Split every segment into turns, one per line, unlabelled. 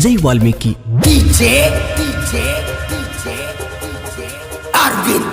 ಜೈ Valmiki.
DJ Arvind.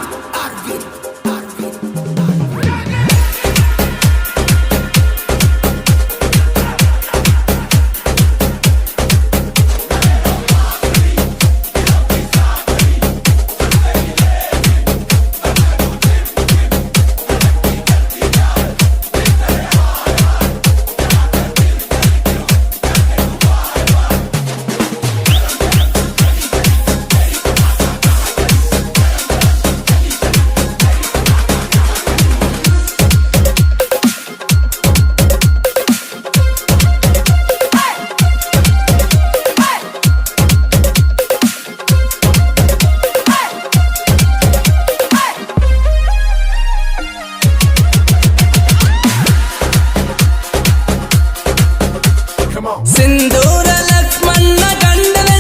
ಸಿಂಧೂರ ಲಕ್ಷ್ಮಣ್ಣ ಗಂಡನ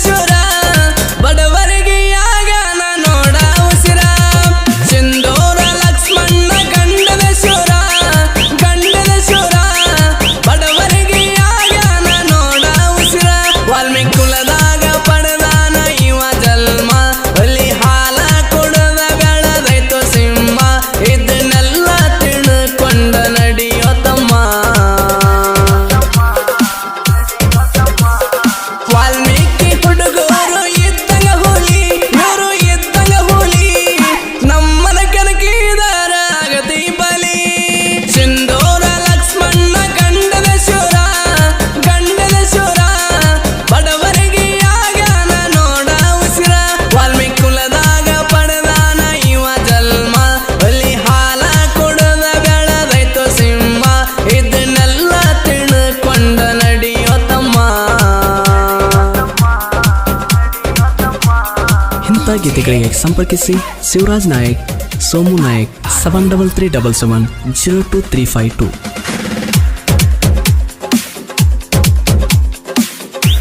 ಶೂರ ಬಡವರಿಗೆ ಯಾಗನ ನೋಡ ಉಸಿರ. ಸಿಂಧೂರ ಲಕ್ಷ್ಮಣ್ಣ ಗಂಡನ ಶೂರ ಬಡವರಿಗೆ ಯಾಗನ ನೋಡ ಉಸಿರ. ವಾಲ್ಮೀಕಿ ಕುಲದಾಗ ಪಡೆದಾನ ಇವ ಜನ್ಮ, ಅಲ್ಲಿ ಹಾಲ ಕುಡದ ಬೆಳೆದೈತು ಸಿಂಹ. ಇದನ್ನೆಲ್ಲ ತಿಳ್ಕೊಂಡ ನಡೆಯೋ ತಮ್ಮ. ವಾಲ್ಮೀಕಿ ಹುಡುಗರು ಇದ್ದಂಗ ಹುಲಿ, ಇವರು ಇದ್ದಂಗ ಹುಲಿ, ನಮ್ಮನ ಕೆಣಕಿದಾರ ಆಗತಿ ಬಲಿ. ಸಿಂಧೂರ ಲಕ್ಷ್ಮಣ್ಣ ಗಂಡನ ಶೂರ ಬಡವರಿಗೆ ಯಾಗನ ನೋಡ ಉಸಿರ. ವಾಲ್ಮೀಕಿ ಕುಲದಾಗ ಪಡೆದಾನ ಇವ ಜನ್ಮ, ಅಲ್ಲಿ ಹಾಲ ಕುಡದ ಬೆಳೆದೈತು ಸಿಂಹ. ಇದನ್ನೆಲ್ಲ ತಿಳ್ಕೊಂಡ ನಡೆಯೋ ತಮ್ಮ.
ಇಂಥ ಗೀತೆಗಳಿಗೆ ಸಂಪರ್ಕಿಸಿ ಶಿವರಾಜ್ ನಾಯಕ್, ಸೋಮು ನಾಯಕ್ 7337702352.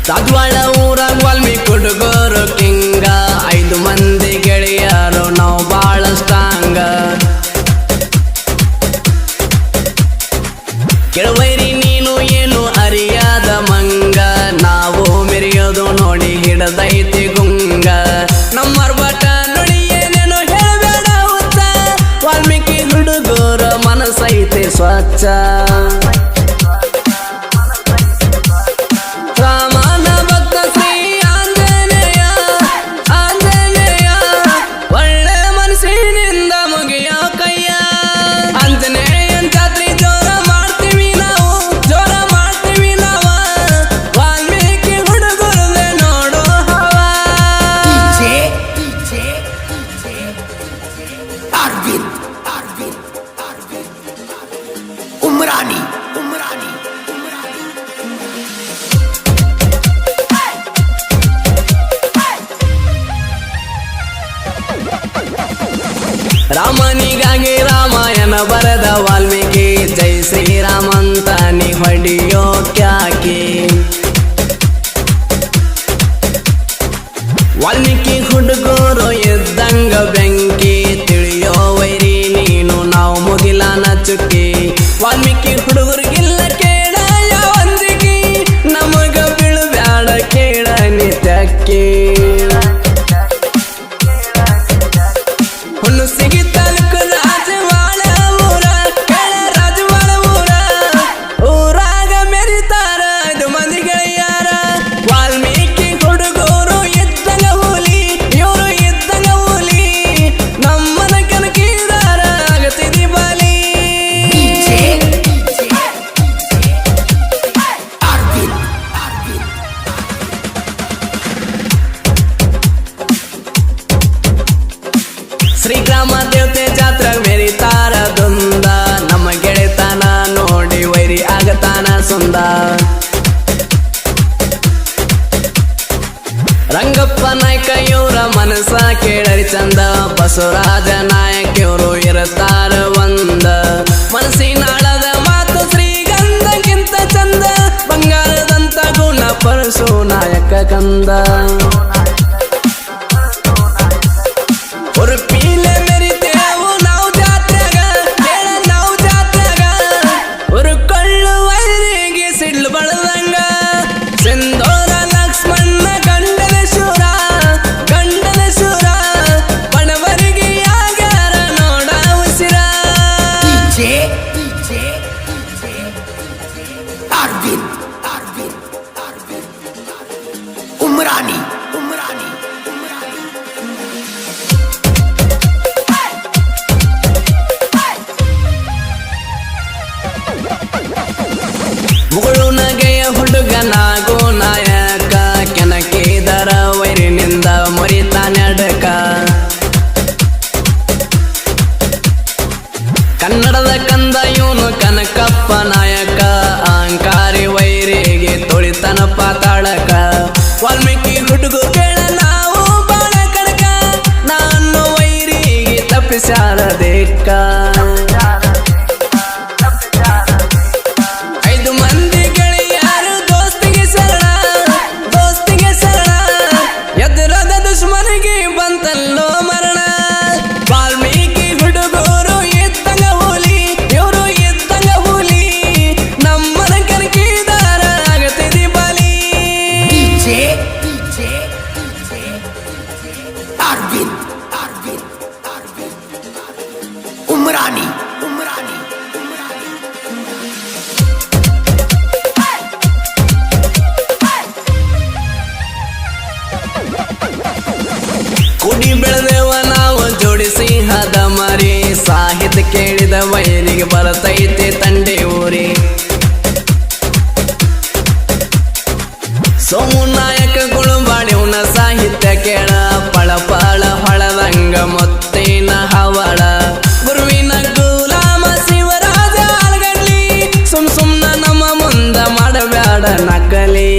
ದಾದ್ವಾಳ ಊರಾಗ ವಾಲ್ಮೀಕಿ ಹುಡುಗರು ಕಿಂಗ, 5 ಮಂದಿ ಗೆಳೆಯರು ನಾವು ಬಾಳ ಸ್ಟ್ರಾಂಗ. ಕೆಳವೈರಿ ನೀನು ಏನು ಅರಿಯಾದ ಮಂಗ, ನಾವು ಮೆರೆಯೋದು ನೋಡಿ ಹಿಡದೈತಿ ಗುಂಗ. ನಮ್ಮರ್ ಬಟ ನೋಡಿ ಏನೇನು ಹೇಳಬೇಡ ಹುತ್ತ, ವಾಲ್ಮೀಕಿ ಹುಡುಗರ ಮನಸ್ಸೈತಿ ಸ್ವಚ್ಛ. ರಾಮನ ಭಕ್ತ ಶ್ರೀ ಆಂಜನೇಯ, ಒಳ್ಳೆ ಮನಸ್ಸಿನಿಂದ ಮುಗಿಯೋ ಕೈಯ. ಆಂಜನೇಯನ್ ಜಾತ್ರೆ ಜೋರ ಮಾಡ್ತೀವಿ ನಾವು, ವಾಲ್ಮೀಕಿ ಹುಡುಗರದೆ ನೋಡೋ ಹವ.
DJ Arvind. Umrani.
ರಾಮನಿಗಾಗಿ ರಾಮಾಯಣ ಬರೆದ ವಾಲ್ಮೀಕಿ, ಜೈ ಶ್ರೀರಾಮಂತ ನೀ ಹೊಡಿಯೋ ಕ್ಯಾಕಿ. ವಾಲ್ಮೀಕಿ ಹುಡುಗರು ಇದ್ದಂಗ ಬೆಂಕಿ, ತಿಳಿಯೋ ವೈರಿ ನೀನು ನಾವು ಮುಗಿಲಾನ ಚುಕ್ಕಿ. ವಾಲ್ಮೀಕಿ ಹುಡುಗರಿಗಿಲ್ಲ ಕೇಳ ಯಾವಂದಿಗಿ, ನಮಗ ಬೀಳ್ಬ್ಯಾಡ ಕೇಳ ನಿತ್ಯಕ್ಕಿ. ಹುಣಸಿಗಿ ತಾಲೂಕು ರಾಜವಾಳ ಊರ, ರಾಜವಾಳ ಊರಾಗ ಮೆರಿತಾರ 5 ಮಂದಿ ಗೆಳೆಯರ. ವಾಲ್ಮೀಕಿ ಹುಡುಗರು ಇದ್ದಂಗ ಹುಲಿ, ಇವರು ಇದ್ದಂಗ ಹುಲಿ, ನಮ್ಮನ ಕೆಣಕಿದಾರ ಆಗತಿದಿ ಬಲಿ.
DJ Arvind.
ಶ್ರೀಗ್ರಾಮ ದೇವತೆ ಜಾತ್ರೆ ಮೆರಿತಾರ ದುಂದ, ನಮ್ಮ ಗೆಳೆತನ ನೋಡಿ ವೈರಿ ಆಗತಾನ ಸುಂದ. ರಂಗಪ್ಪ ನಾಯಕ ಇವರ ಮನಸ್ಸ ಕೇಳರಿ ಚಂದ, ಬಸವರಾಜ ನಾಯಕ ಇವರು ಇರುತ್ತಾರ ಒಂದ. ಮನಸ್ಸಿನಾಳದ ಮಾತು ಶ್ರೀಗಂಧಕ್ಕಿಂತ ಚಂದ, ಬಂಗಾರದಂತ ಗುಣ ಪರಸು ನಾಯಕ ಕಂದ. ಉರುಪಿಲೆ ಮೆರಿತೇವು ನಾವು ಜಾತ್ರೆಗ, ನಾವು ಜಾತ್ರೆಗ, ಉರುಕೊಳ್ಳು ವೈರಿಗೆ ಸಿಡ್ಲು ಬಳ್ದಂಗ. ಸಾಹಿತ್ಯ ಕೇಳಿದ ವೈರಿಗೆ ಬರತೈತೆ ತಂಡೆ ಊರಿ ಸೋಮು ನಾಯಕ ಗುಳುಂಬಾಡಿವನ ಸಾಹಿತ್ಯ ಕೇಳ ಪಳಪಳ ಹೊಳದಂಗ ಮುತ್ತಿನ ಹವಳ ಗುರುವಿನ ಗುಲಾಮ ಶಿವರಾಜ ಆಲ್ಗಡ್ಲಿ ಸುಮ್ನ ನಮ್ಮ ಮುಂದ ಮಾಡಬ್ಯಾಡ ನಕಲಿ